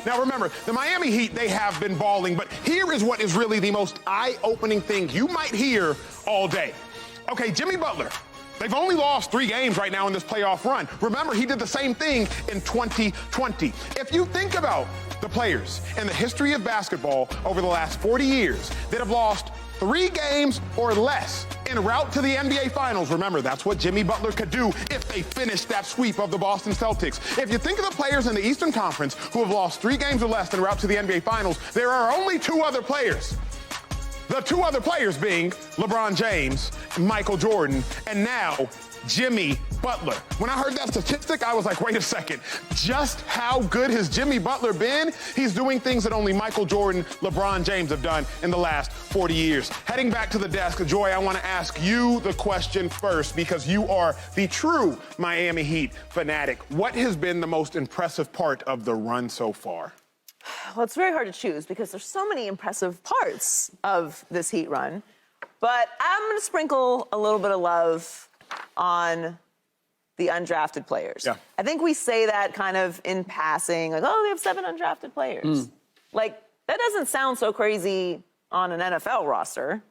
Now remember, the Miami Heat, they have been balling, but here is what is really the most eye-opening thing you might hear all day. Okay, Jimmy Butler. They've only lost 3 games right now in this playoff run. Remember, he did the same thing in 2020. If you think about the players in the history of basketball over the last 40 years that have lost 3 games or less en route to the NBA Finals. Remember, that's what Jimmy Butler could do if they finished that sweep of the Boston Celtics. If you think of the players in the Eastern Conference who have lost 3 games or less en route to the NBA Finals, there are only 2 other players. The 2 other players being LeBron James, Michael Jordan, and now Jimmy Butler. When I heard that statistic, I was like, wait a second. Just how good has Jimmy Butler been? He's doing things that only Michael Jordan, LeBron James have done in the last 40 years. Heading back to the desk, Joy, I want to ask you the question first because you are the true Miami Heat fanatic. What has been the most impressive part of the run so far? Well, it's very hard to choose because there's so many impressive parts of this Heat run. But I'm going to sprinkle a little bit of love on the undrafted players. Yeah. I think we say that kind of in passing, like, oh, they have 7 undrafted players. Like, that doesn't sound so crazy on an NFL roster.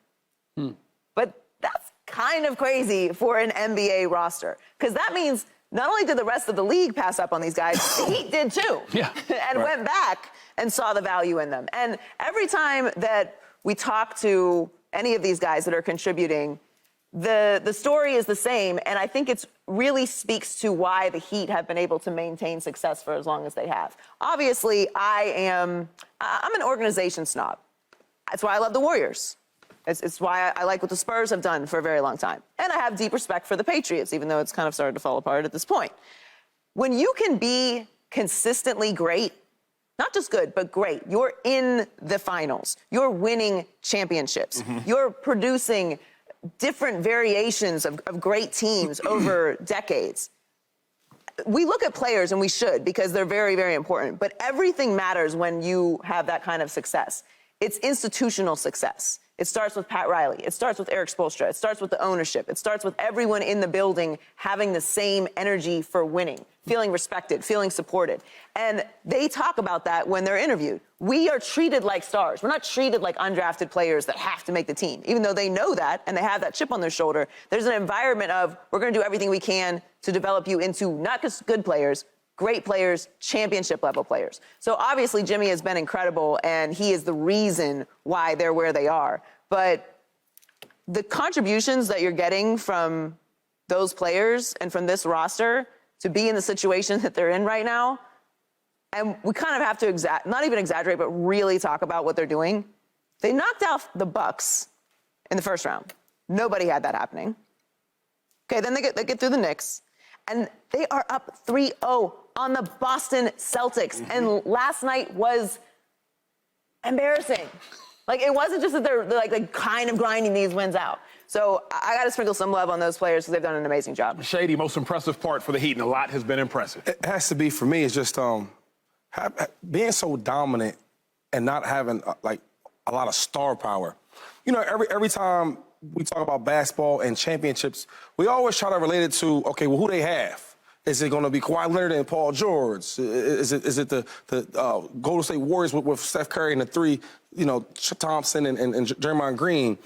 But that's kind of crazy for an NBA roster. Because that means not only did the rest of the league pass up on these guys, the Heat did too. Yeah. And went back and saw the value in them. And every time that we talk to any of these guys that are contributing, the story is the same, and I think it really speaks to why the Heat have been able to maintain success for as long as they have. Obviously, I'm an organization snob. That's why I love the Warriors. It's why I like what the Spurs have done for a very long time. And I have deep respect for the Patriots, even though it's kind of started to fall apart at this point. When you can be consistently great, not just good, but great, you're in the finals, you're winning championships, you're producing different variations of great teams over decades. We look at players, and we should, because they're very, very important, but everything matters when you have that kind of success. It's institutional success. It starts with Pat Riley. It starts with Eric Spoelstra. It starts with the ownership. It starts with everyone in the building having the same energy for winning, feeling respected, feeling supported. And they talk about that when they're interviewed. We are treated like stars. We're not treated like undrafted players that have to make the team. Even though they know that and they have that chip on their shoulder, there's an environment of we're going to do everything we can to develop you into not just good players, great players, championship-level players. So obviously Jimmy has been incredible, and he is the reason why they're where they are. But the contributions that you're getting from those players and from this roster to be in the situation that they're in right now, and we kind of have to not even exaggerate, but really talk about what they're doing. They knocked out the Bucks in the first round. Nobody had that happening. Okay, then they get through the Knicks, and they are up 3-0 on the Boston Celtics. And last night was embarrassing. Like, it wasn't just that they're like kind of grinding these wins out. So I got to sprinkle some love on those players because they've done an amazing job. Shady, most impressive part for the Heat, and a lot has been impressive. It has to be, for me, it's just being so dominant and not having, like, a lot of star power. You know, every time we talk about basketball and championships, we always try to relate it to, okay, well, who they have. Is it going to be Kawhi Leonard and Paul George? Is it the Golden State Warriors with Steph Curry and the 3, you know, Thompson and Draymond Green?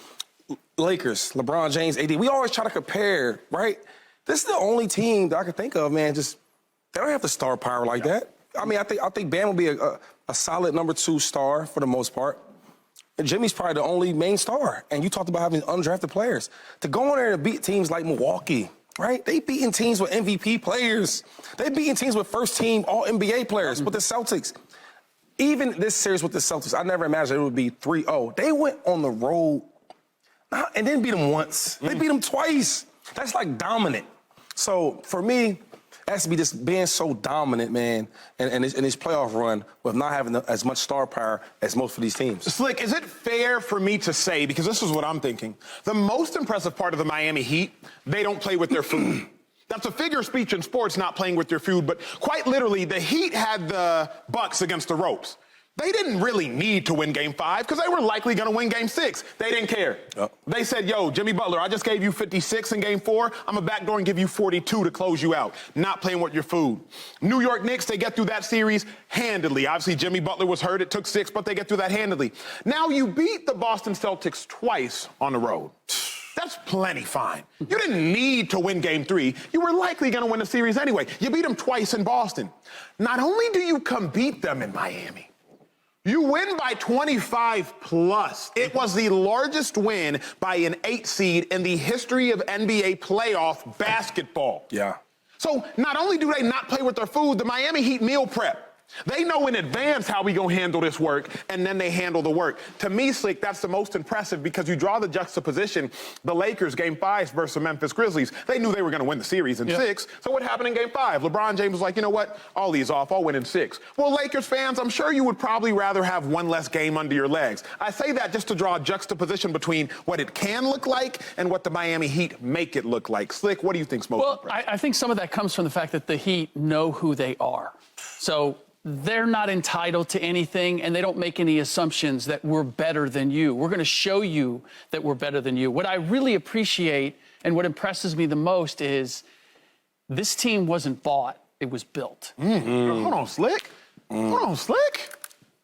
Lakers, LeBron James, AD. We always try to compare, right? This is the only team that I can think of, man, just they don't have the star power like that. I mean, I think Bam will be a solid number 2 star for the most part. And Jimmy's probably the only main star. And you talked about having undrafted players. To go in there and beat teams like Milwaukee, right? They beating teams with MVP players. They beating teams with first-team All-NBA players with the Celtics. Even this series with the Celtics, I never imagined it would be 3-0. They went on the road and didn't beat them once. They beat them twice. That's like dominant. So for me, it has to be just being so dominant, man, and his playoff run with not having as much star power as most of these teams. Slick, is it fair for me to say, because this is what I'm thinking, the most impressive part of the Miami Heat, they don't play with their food. That's a figure of speech in sports, not playing with your food, but quite literally, the Heat had the Bucks against the ropes. They didn't really need to win Game 5 because they were likely going to win Game 6. They didn't care. Yep. They said, yo, Jimmy Butler, I just gave you 56 in Game 4. I'm going to backdoor and give you 42 to close you out. Not playing with your food. New York Knicks, they get through that series handily. Obviously, Jimmy Butler was hurt. It took 6, but they get through that handily. Now you beat the Boston Celtics twice on the road. That's plenty fine. You didn't need to win Game 3. You were likely going to win the series anyway. You beat them twice in Boston. Not only do you come beat them in Miami, you win by 25 plus. It was the largest win by an 8 seed in the history of NBA playoff basketball. Yeah. So not only do they not play with their food, the Miami Heat meal prep. They know in advance how we gonna handle this work, and then they handle the work. To me, Slick, that's the most impressive because you draw the juxtaposition. The Lakers, Game 5 versus the Memphis Grizzlies, they knew they were gonna win the series in 6. So what happened in Game 5? LeBron James was like, you know what? All these off, I'll win in 6. Well, Lakers fans, I'm sure you would probably rather have one less game under your legs. I say that just to draw a juxtaposition between what it can look like and what the Miami Heat make it look like. Slick, what do you think's most impressive? Well, I think some of that comes from the fact that the Heat know who they are. So they're not entitled to anything, and they don't make any assumptions that we're better than you. We're going to show you that we're better than you. What I really appreciate and what impresses me the most is this team wasn't bought, it was built. Hold on, Slick. Hold on, Slick.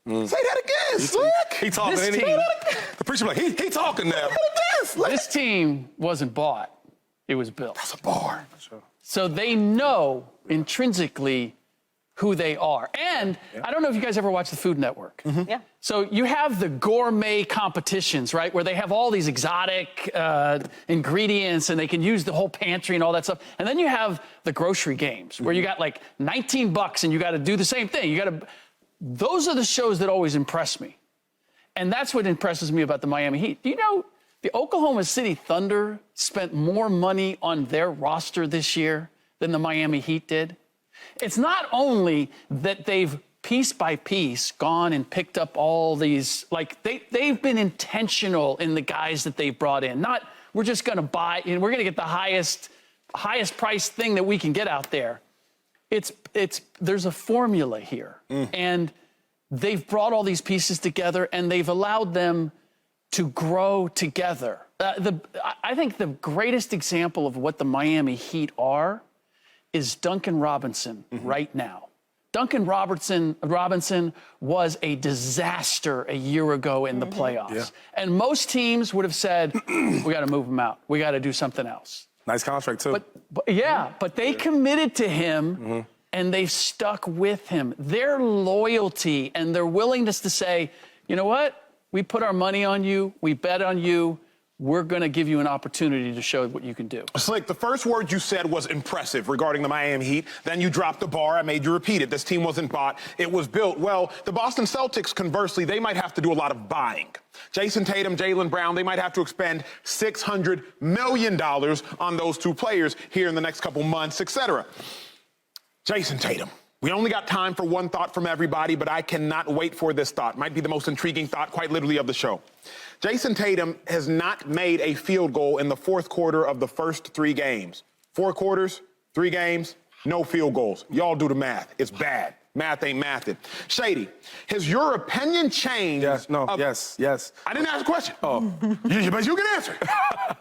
Say that again, Slick. He talking. This team, the preacher like, he talking now. this team wasn't bought, it was built. That's a bar. So they know intrinsically who they are. And I don't know if you guys ever watch the Food Network. Yeah. So you have the gourmet competitions, right, where they have all these exotic ingredients and they can use the whole pantry and all that stuff. And then you have the grocery games where you got like $19 and you got to do the same thing. Those are the shows that always impress me. And that's what impresses me about the Miami Heat. Do you know the Oklahoma City Thunder spent more money on their roster this year than the Miami Heat did? It's not only that they've piece by piece gone and picked up all these, like they've been intentional in the guys that they've brought in. Not we're just going to buy and we're going to get the highest price thing that we can get out there. There's a formula here, and they've brought all these pieces together and they've allowed them to grow together. I think the greatest example of what the Miami Heat are is Duncan Robinson right now. Duncan Robinson was a disaster a year ago in the playoffs. Yeah. And most teams would have said, we got to move him out. We got to do something else. Nice contract, too. But they committed to him, and they stuck with him. Their loyalty and their willingness to say, you know what? We put our money on you. We bet on you. We're going to give you an opportunity to show what you can do. Slick, the first word you said was impressive regarding the Miami Heat. Then you dropped the bar. I made you repeat it. This team wasn't bought. It was built. Well, the Boston Celtics, conversely, they might have to do a lot of buying. Jayson Tatum, Jaylen Brown, they might have to expend $600 million on those two players here in the next couple months, etc. Jayson Tatum. We only got time for one thought from everybody, but I cannot wait for this thought. Might be the most intriguing thought, quite literally, of the show. Jayson Tatum has not made a field goal in the fourth quarter of the first 3 games. 4 quarters, 3 games, no field goals. Y'all do the math. It's bad. Math ain't mathin'. Shady, has your opinion changed? Yes, no, yes. I didn't ask a question. Oh. But you can answer.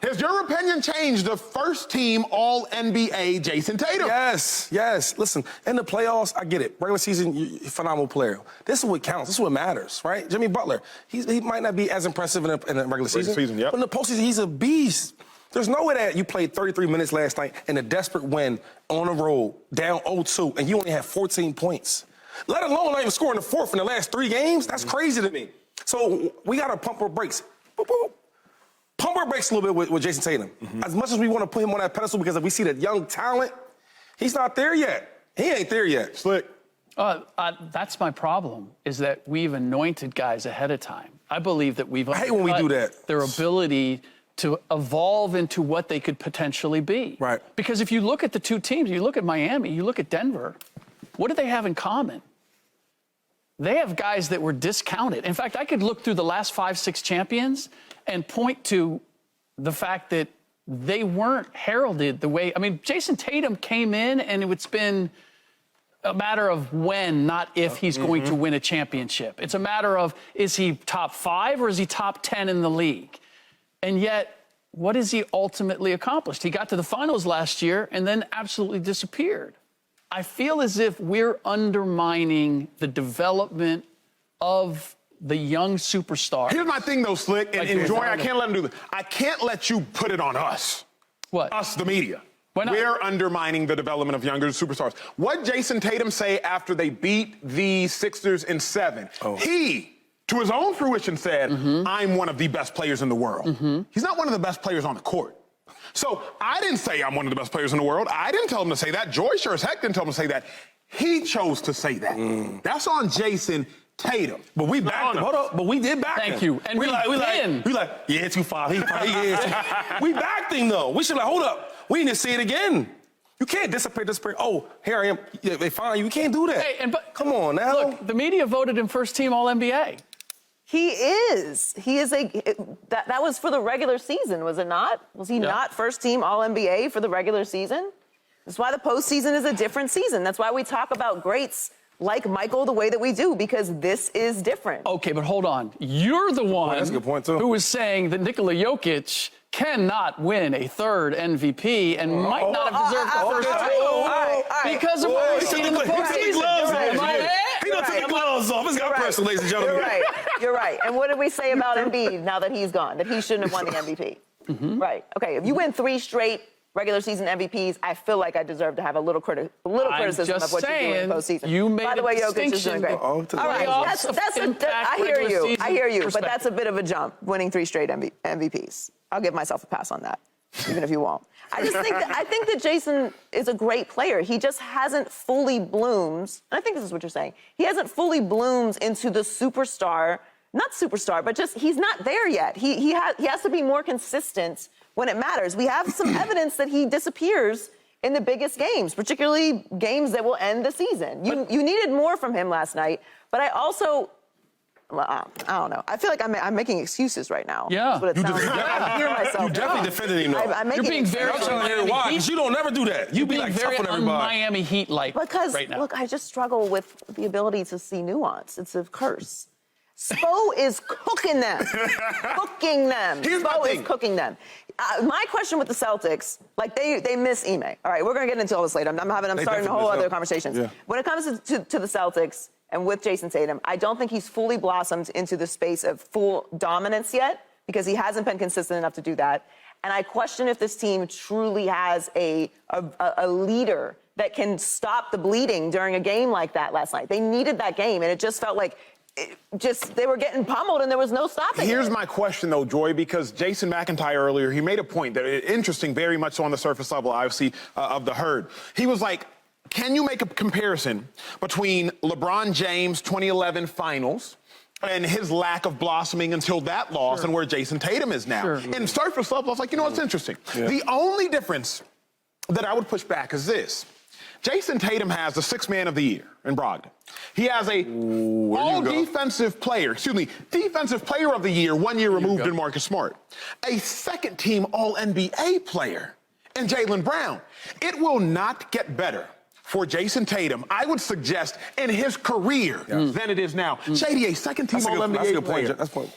Has your opinion changed the first team All-NBA Jayson Tatum? Yes. Listen, in the playoffs, I get it. Regular season, phenomenal player. This is what counts. This is what matters, right? Jimmy Butler, he might not be as impressive in the regular season. Yep. But in the postseason, he's a beast. There's no way that you played 33 minutes last night in a desperate win on the road, down 0-2, and you only had 14 points. Let alone not even scoring the fourth in the last 3 games. That's crazy to me. So we got to pump our brakes. Boop, boop. Pump our brakes a little bit with Jayson Tatum. As much as we want to put him on that pedestal because if we see that young talent, he's not there yet. He ain't there yet. Slick. That's my problem, is that we've anointed guys ahead of time. I believe that we've I hate when we do that. Their ability to evolve into what they could potentially be. Right. Because if you look at the two teams, you look at Miami, you look at Denver, what do they have in common? They have guys that were discounted. In fact, I could look through the last 5-6 champions and point to the fact that they weren't heralded the way. I mean, Jayson Tatum came in and it's been a matter of when, not if he's going to win a championship. It's a matter of, is he top 5 or is he top 10 in the league? And yet, what has he ultimately accomplished? He got to the finals last year and then absolutely disappeared. I feel as if we're undermining the development of the young superstar. Here's my thing, though, Slick, and Joy, I can't let him do this. I can't let you put it on us. What? Us, the media. Why not? We're undermining the development of younger superstars. What Jayson Tatum say after they beat the Sixers in 7? He, to his own fruition, said, I'm one of the best players in the world. He's not one of the best players on the court. So I didn't say I'm one of the best players in the world. I didn't tell him to say that. Joy sure as heck didn't tell him to say that. He chose to say that. That's on Jayson Tatum. But we backed him. Hold up. But we did back him. Thank you. And we like, yeah, 2-5. He is. We backed him, though. We should hold up. We need to see it again. You can't dissipate this prayer. Oh, here I am. Yeah, they find you. You can't do that. Hey, come on now. Look, the media voted him first team All-NBA. He is. He is that was for the regular season, was it not? Was he not first team All-NBA for the regular season? That's why the postseason is a different season. That's why we talk about greats like Michael the way that we do, because this is different. Okay, but hold on. You're the one that's a good point, too. who was saying that Nikola Jokic cannot win a third MVP and might not have deserved the first two because of what we've seen in the postseason. He don't take the gloves off. It's got personal, ladies and gentlemen. You're right. And what did we say about Embiid now that he's gone? That he shouldn't have won the MVP. Right. Okay, if you win 3 straight regular season MVPs, I feel like I deserve to have a little criticism of what you're doing in the postseason. You made By the way, Jokic is doing great. All right, I hear you, but that's a bit of a jump, winning 3 straight MVPs. I'll give myself a pass on that, even if you won't. I think that Jayson is a great player. He just hasn't fully blooms, and I think this is what you're saying. He hasn't fully blooms into the superstar, not superstar, but just he's not there yet. He has to be more consistent when it matters. We have some evidence that he disappears in the biggest games, particularly games that will end the season. You needed more from him last night, but I also, I don't know. I feel like I'm making excuses right now. Yeah. That's what it sounds like. I hear myself. You definitely defended him, though. I'm making You're being very I'm trying to hear why, because you don't never do that. You be like very tough on everybody. Miami Heat-like right now. Look, I just struggle with the ability to see nuance. It's a curse. Spo is cooking them. Spo is cooking them. My question with the Celtics, like they miss Ime. All right, we're going to get into all this later. I'm starting a whole other conversations. Yeah. When it comes to the Celtics and with Jayson Tatum, I don't think he's fully blossomed into the space of full dominance yet because he hasn't been consistent enough to do that. And I question if this team truly has a leader that can stop the bleeding during a game like that last night. They needed that game, and it just felt like they were getting pummeled and there was no stopping. Here's my question, though, Joy, because Jason McIntyre earlier, he made a point that is interesting, very much so on the surface level, obviously, of the herd. He was like, can you make a comparison between LeBron James' 2011 finals and his lack of blossoming until that loss and where Jayson Tatum is now? And surface level, I was like, you know what's interesting? The only difference that I would push back is this. Jayson Tatum has the 6th man of the year in Brogdon. He has a defensive player of the year 1 year removed in Marcus Smart. A 2nd team All-NBA player in Jaylen Brown. It will not get better for Jayson Tatum, I would suggest, in his career than it is now. Shady, a 2nd team All-NBA player.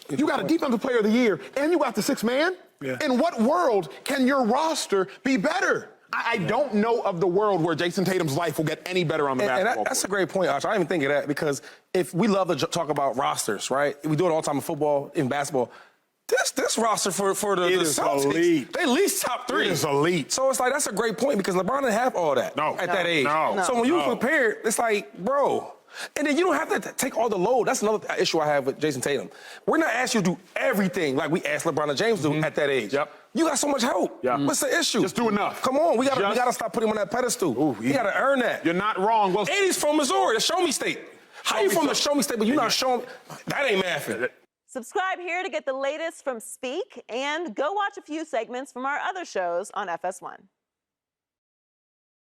You got a defensive player of the year and you got the 6th man? In what world can your roster be better? I don't know of the world where Jayson Tatum's life will get any better on the basketball court. That's a great point, Acho. I didn't even think of that because if we love to talk about rosters, right? We do it all the time in football, in basketball. This roster for the Celtics, elite. they at least top 3. It is elite. So it's like, that's a great point because LeBron didn't have all that at that age. So when you compare, it's like, bro. And then you don't have to take all the load. That's another issue I have with Jayson Tatum. We're not asking you to do everything like we asked LeBron and James to do at that age. You got so much help. What's the issue? Just do enough. Come on, we gotta stop putting him on that pedestal. He gotta earn that. You're not wrong. Well, and he's from Missouri, the Show Me State. How you from the Show Me State, but you're not showing? That ain't mathing. Subscribe here to get the latest from Speak, and go watch a few segments from our other shows on FS1.